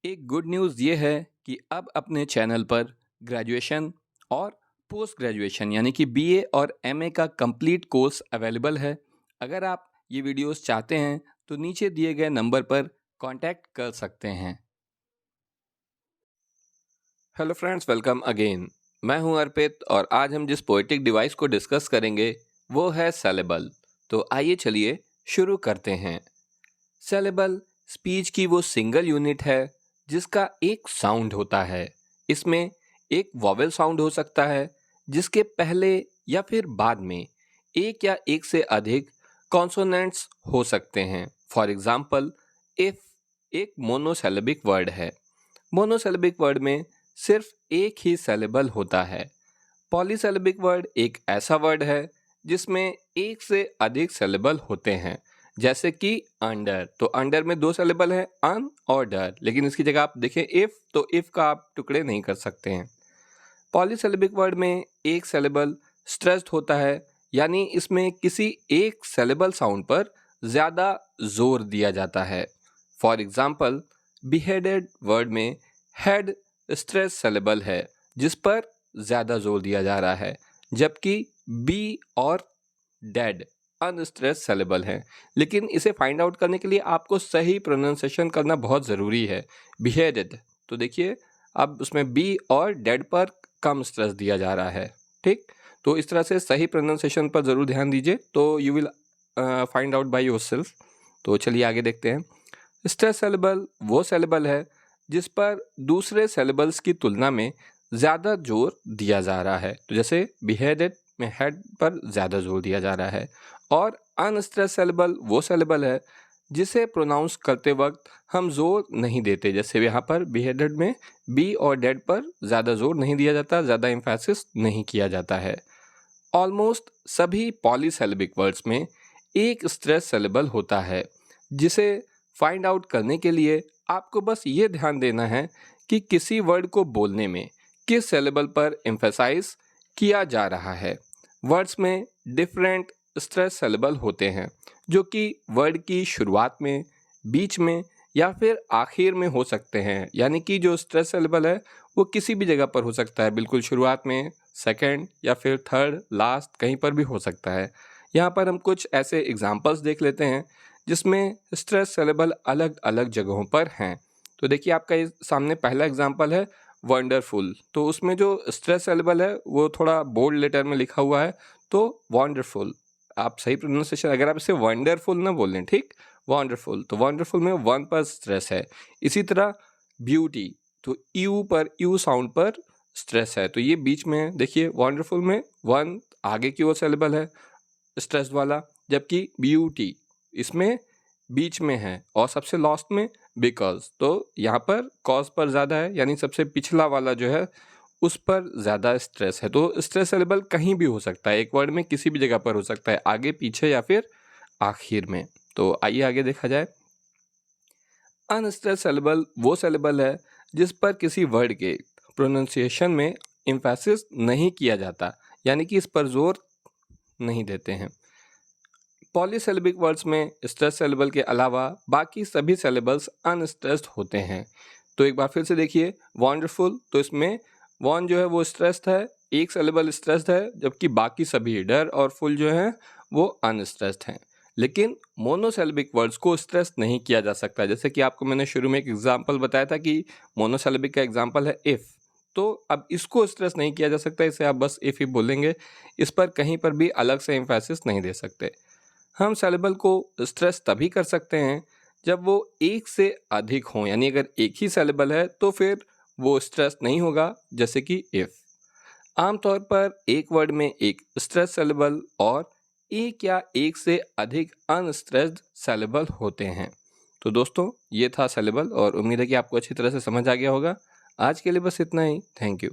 एक good news ये है कि अब अपने चैनल पर ग्रेजुएशन और पोस्ट ग्रेजुएशन यानी कि बीए और एमए का कंप्लीट कोर्स अवेलेबल है। अगर आप ये वीडियोस चाहते हैं तो नीचे दिए गए नंबर पर कांटेक्ट कर सकते हैं। Hello friends, welcome again. मैं हूं अर्पित और आज हम जिस पोएटिक डिवाइस को डिस्कस करेंगे वो है सेलेबल। तो आइए चलिए शुरू करते हैं। सेलेबल स्पीच की वो सिंगल यूनिट है जिसका एक साउंड होता है। इसमें एक वॉवेल साउंड हो सकता है जिसके पहले या फिर बाद में एक या एक से अधिक कॉन्सोनेंट्स हो सकते हैं। फॉर एग्जाम्पल, इफ एक मोनोसेलेबिक वर्ड है। मोनोसेलेबिक वर्ड में सिर्फ एक ही सेलेबल होता है। पॉलीसेलेबिक वर्ड एक ऐसा वर्ड है जिसमें एक से अधिक सेलेबल होते हैं, जैसे कि अंडर। तो अंडर में दो सेलेबल है, अन और डर, लेकिन इसकी जगह आप देखें इफ, तो इफ का आप टुकड़े नहीं कर सकते हैं। पॉलीसेलेबिक वर्ड में एक सेलेबल स्ट्रेस्ड होता है, यानी इसमें किसी एक सेलेबल साउंड पर ज़्यादा जोर दिया जाता है। फॉर एग्जाम्पल, बिहेडेड वर्ड में हेड स्ट्रेस सेलेबल है जिस पर ज़्यादा जोर दिया जा रहा है, जबकि बी और डेड अनस्ट्रेस सेलेबल है। लेकिन इसे फाइंड आउट करने के लिए आपको सही प्रोनाउंसिएशन करना बहुत ज़रूरी है। बिहेडेड, तो देखिए अब उसमें बी और डेड पर कम स्ट्रेस दिया जा रहा है। ठीक, तो इस तरह से सही प्रोनाउंसिएशन पर ज़रूर ध्यान दीजिए, तो you will find out by yourself. तो चलिए आगे देखते हैं। स्ट्रेस सेलेबल वो सेलेबल है जिस पर दूसरे सेलेबल्स की तुलना में ज़्यादा जोर दिया जा रहा है। तो जैसे बिहेडेड में हेड पर ज़्यादा जोर दिया जा रहा है। और अनस्ट्रेस सेलेबल वो सेलेबल है जिसे प्रोनाउंस करते वक्त हम जोर नहीं देते, जैसे यहाँ पर बिहेडेड में बी और डेड पर ज़्यादा जोर नहीं दिया जाता, ज़्यादा एम्फेसिस नहीं किया जाता है। ऑलमोस्ट सभी पॉलीसेलेबिक वर्ड्स में एक स्ट्रेस सेलेबल होता है, जिसे फाइंड आउट करने के लिए आपको बस ये ध्यान देना है कि किसी वर्ड को बोलने में किस सेलेबल पर एम्फेसाइज किया जा रहा है। वर्ड्स में डिफरेंट स्ट्रेस सेलेबल होते हैं जो कि वर्ड की शुरुआत में, बीच में या फिर आखिर में हो सकते हैं। यानी कि जो स्ट्रेस सेलेबल है वो किसी भी जगह पर हो सकता है, बिल्कुल शुरुआत में, सेकंड या फिर थर्ड, लास्ट, कहीं पर भी हो सकता है। यहाँ पर हम कुछ ऐसे एग्जांपल्स देख लेते हैं जिसमें स्ट्रेस सेलेबल अलग अलग जगहों पर हैं। तो देखिए आपका इस सामने पहला एग्जांपल है वंडरफुल। तो उसमें जो स्ट्रेस सेलेबल है वो थोड़ा बोल्ड लेटर में लिखा हुआ है, तो वंडरफुल। आप सही प्रोनाउंसिएशन, अगर आप इसे वंडरफुल ना बोलें, ठीक, वंडरफुल, तो वंडरफुल में वन पर स्ट्रेस है। इसी तरह ब्यूटी, तो यू पर, यू साउंड पर स्ट्रेस है, तो ये बीच में है। देखिए वंडरफुल में वन आगे की ओर सेलेबल है स्ट्रेस वाला, जबकि ब्यूटी इसमें बीच में है और सबसे लास्ट में बिकॉज, तो यहाँ पर कॉज पर ज़्यादा है, यानी सबसे पिछला वाला जो है उस पर ज़्यादा स्ट्रेस है। तो स्ट्रेस सेलेबल कहीं भी हो सकता है, एक वर्ड में किसी भी जगह पर हो सकता है, आगे, पीछे या फिर आखिर में। तो आइए आगे देखा जाए। अनस्ट्रेस सेलेबल वो सेलेबल है जिस पर किसी वर्ड के प्रोनाउंसिएशन में एम्फेसिस नहीं किया जाता, यानी कि इस पर जोर नहीं देते हैं। पॉलीसेलेबिक वर्ड्स में स्ट्रेस सेलेबल के अलावा बाकी सभी सेलेबल्स अनस्ट्रेस्ड होते हैं। तो एक बार फिर से देखिए, वंडरफुल, तो इसमें वन जो है वो स्ट्रेस्ड है, एक सेलेबल स्ट्रेस्ड है, जबकि बाकी सभी, डर और फुल जो है वो अनस्ट्रेस्ड हैं। लेकिन मोनोसेलेबिक वर्ड्स को स्ट्रेस नहीं किया जा सकता, जैसे कि आपको मैंने शुरू में एक एग्जाम्पल बताया था कि मोनोसेलेबिक का एग्जाम्पल है इफ़। तो अब इसको स्ट्रेस नहीं किया जा सकता, इसे आप बस इफ़ ही बोलेंगे, इस पर कहीं पर भी अलग से एम्फेसिस नहीं दे सकते। हम सेलेबल को स्ट्रेस तभी कर सकते हैं जब वो एक से अधिक हों, यानी अगर एक ही सेलेबल है तो फिर वो स्ट्रेस नहीं होगा, जैसे कि इफ़। आमतौर पर एक वर्ड में एक स्ट्रेस सेलेबल और एक या एक से अधिक अनस्ट्रेस्ड सेलेबल होते हैं। तो दोस्तों, ये था सेलेबल और उम्मीद है कि आपको अच्छी तरह से समझ आ गया होगा। आज के लिए बस इतना ही। Thank you.